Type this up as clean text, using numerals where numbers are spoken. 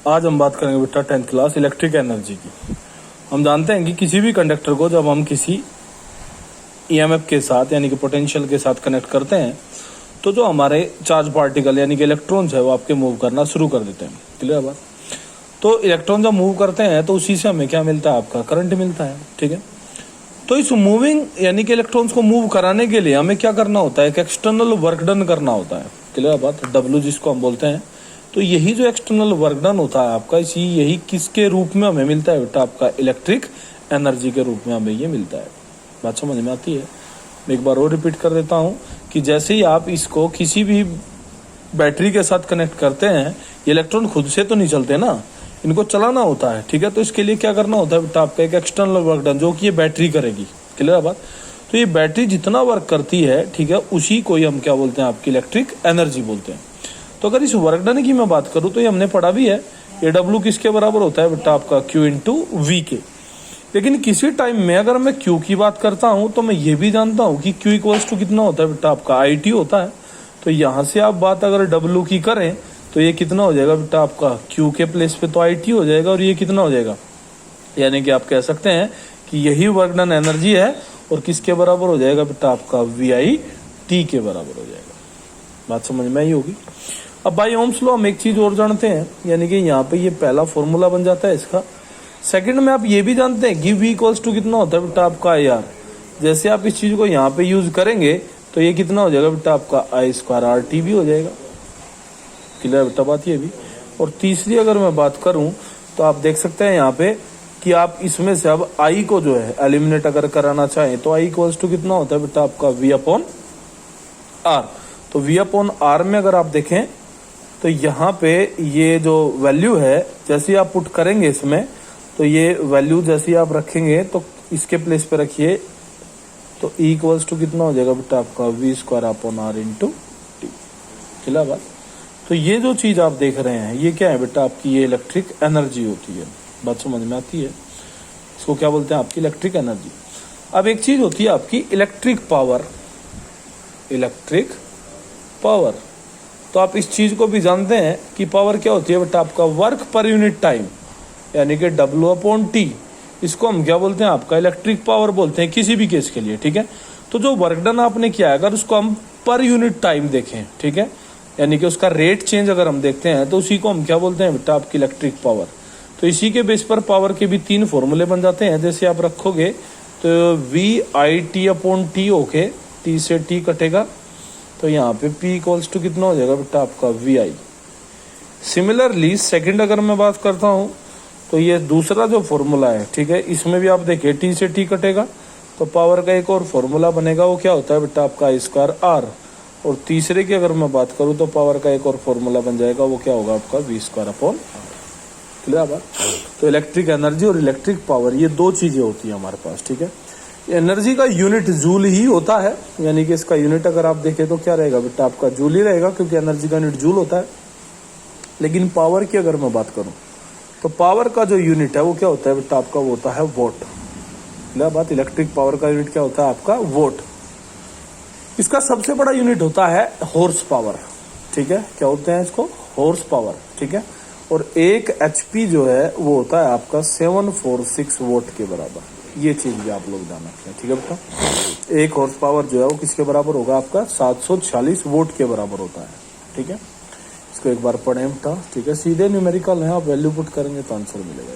आज हम बात करेंगे बेटा 10th क्लास इलेक्ट्रिक एनर्जी की। हम जानते हैं कि किसी भी कंडक्टर को जब हम किसी ईएमएफ के साथ यानी कि पोटेंशियल के साथ कनेक्ट करते हैं तो जो हमारे चार्ज पार्टिकल यानी कि इलेक्ट्रॉन्स है वो आपके मूव करना शुरू कर देते हैं। क्लियर बात। तो इलेक्ट्रॉन जब मूव करते हैं तो उसी से हमें क्या मिलता है, आपका करंट मिलता है। ठीक है। तो इस मूविंग यानी कि इलेक्ट्रॉन्स को मूव कराने के लिए हमें क्या करना होता है, एक एक्सटर्नल वर्क डन करना होता है। क्लियर बात। डब्ल्यू जिसको हम बोलते हैं। तो यही जो एक्सटर्नल वर्क डन होता है आपका, इसी यही किसके रूप में हमें मिलता है बेटा, आपका इलेक्ट्रिक एनर्जी के रूप में हमें ये मिलता है। बात समझ में आती है। मैं एक बार और रिपीट कर देता हूं कि जैसे ही आप इसको किसी भी बैटरी के साथ कनेक्ट करते हैं, ये इलेक्ट्रॉन खुद से तो नहीं चलते ना, इनको चलाना होता है। ठीक है। तो इसके लिए क्या करना होता है बेटा, आपका एक एक्सटर्नल वर्क डन जो कि ये बैटरी करेगी। क्लियर बात। तो ये बैटरी जितना वर्क करती है, ठीक है, उसी को ही हम क्या बोलते हैं, आपकी इलेक्ट्रिक एनर्जी बोलते हैं। तो अगर इस वर्क डन की मैं बात करूं तो ये हमने पढ़ा भी है, ये डब्ल्यू किसके बराबर होता है बेटा, आपका क्यू इंटू वी के। लेकिन किसी टाइम में अगर मैं क्यू की बात करता हूं तो मैं ये भी जानता हूं कि क्यू इक्वल्स टू कितना होता है बेटा, आपका आई टी होता है। तो यहां से आप बात अगर डब्ल्यू की करें तो ये कितना हो जाएगा बेटा, आपका क्यू के प्लेस पे तो आई टी हो जाएगा और ये कितना हो जाएगा, यानी कि आप कह सकते हैं कि यही वर्क डन एनर्जी है और किसके बराबर हो जाएगा बेटा, आपका वी आई टी के बराबर हो जाएगा। बात समझ में आई होगी। अब बाय ओम्स लॉ हम एक चीज और जानते हैं, यानी कि यहाँ पे ये पहला फॉर्मूला बन जाता है इसका। सेकंड में आप ये भी जानते हैं कि V इक्वल्स टू कितना होता है बेटा, आपका आई आर। जैसे आप इस चीज को यहाँ पे यूज करेंगे तो ये कितना हो जाएगा बेटा, आपका आई स्क्वायर आर टी भी हो जाएगा। क्लियर बेटा बात ये भी। और तीसरी अगर मैं बात करूं तो आप देख सकते हैं यहाँ पे कि आप इसमें से अब आई को जो है एलिमिनेट अगर कराना चाहें तो आई इक्वल्स टू कितना होता है बेटा, आपका V अपॉन आर। तो V अपॉन आर में अगर आप देखें तो यहाँ पे ये जो वैल्यू है जैसे आप पुट करेंगे इसमें, तो ये वैल्यू जैसे आप रखेंगे तो इसके प्लेस पे रखिए तो E इक्वल्स टू कितना हो जाएगा बेटा, आपका V square upon R into T. चला बात। तो ये जो चीज आप देख रहे हैं ये क्या है बेटा, आपकी ये इलेक्ट्रिक एनर्जी होती है। बात समझ में आती है। इसको क्या बोलते हैं, आपकी इलेक्ट्रिक एनर्जी। अब एक चीज होती है आपकी इलेक्ट्रिक पावर। इलेक्ट्रिक पावर, तो आप इस चीज को भी जानते हैं कि पावर क्या होती है बेटा, आपका वर्क पर यूनिट टाइम, यानी कि डब्ल्यू अपॉन टी। इसको हम क्या बोलते हैं, आपका इलेक्ट्रिक पावर बोलते हैं किसी भी केस के लिए। ठीक है। तो जो वर्क डन आपने किया है अगर उसको हम पर यूनिट टाइम देखें, ठीक है, यानी कि उसका रेट चेंज अगर हम देखते हैं तो उसी को हम क्या बोलते हैं बेटा, आपकी इलेक्ट्रिक पावर। तो इसी के बेस पर पावर के भी तीन फॉर्मूले बन जाते हैं। जैसे आप रखोगे तो V I T upon T होके टी से टी कटेगा तो यहाँ पे P इक्वल्स टू कितना हो जाएगा बेटा, आपका वी आई। सिमिलरली सेकंड अगर मैं बात करता हूँ तो ये दूसरा जो फॉर्मूला है, ठीक है, इसमें भी आप देखिए T से T कटेगा तो पावर का एक और फॉर्मूला बनेगा, वो क्या होता है बेटा, आपका आई स्क्वायर आर। और तीसरे की अगर मैं बात करूँ तो पावर का एक और फॉर्मूला बन जाएगा, वो क्या होगा आपका V square upon R. Clear बात। तो इलेक्ट्रिक एनर्जी और इलेक्ट्रिक पावर ये दो चीजें होती है हमारे पास। ठीक है। एनर्जी का यूनिट जूल ही होता है, यानी कि इसका यूनिट अगर आप देखें तो क्या रहेगा बेटा, आपका जूल ही रहेगा क्योंकि एनर्जी का यूनिट जूल होता है। लेकिन पावर की अगर मैं बात करूं तो पावर का जो यूनिट है वो क्या होता है बेटा, आपका वो होता है वोट। क्या बात। इलेक्ट्रिक पावर का यूनिट क्या होता है, आपका वोट। इसका सबसे बड़ा यूनिट होता है हॉर्स पावर। ठीक है। क्या होते हैं इसको, हॉर्स पावर। ठीक है। और एक एचपी जो है वो होता है आपका 746 वोट के बराबर। ये चीज भी आप लोग जान रखते हैं। ठीक है बेटा। एक हॉर्स पावर जो है वो किसके बराबर होगा, आपका 746 वोट के बराबर होता है। ठीक है। इसको एक बार पढ़ें बेटा। ठीक है। सीधे न्यूमेरिकल है, आप वैल्यू पुट करेंगे तो आंसर मिलेगा।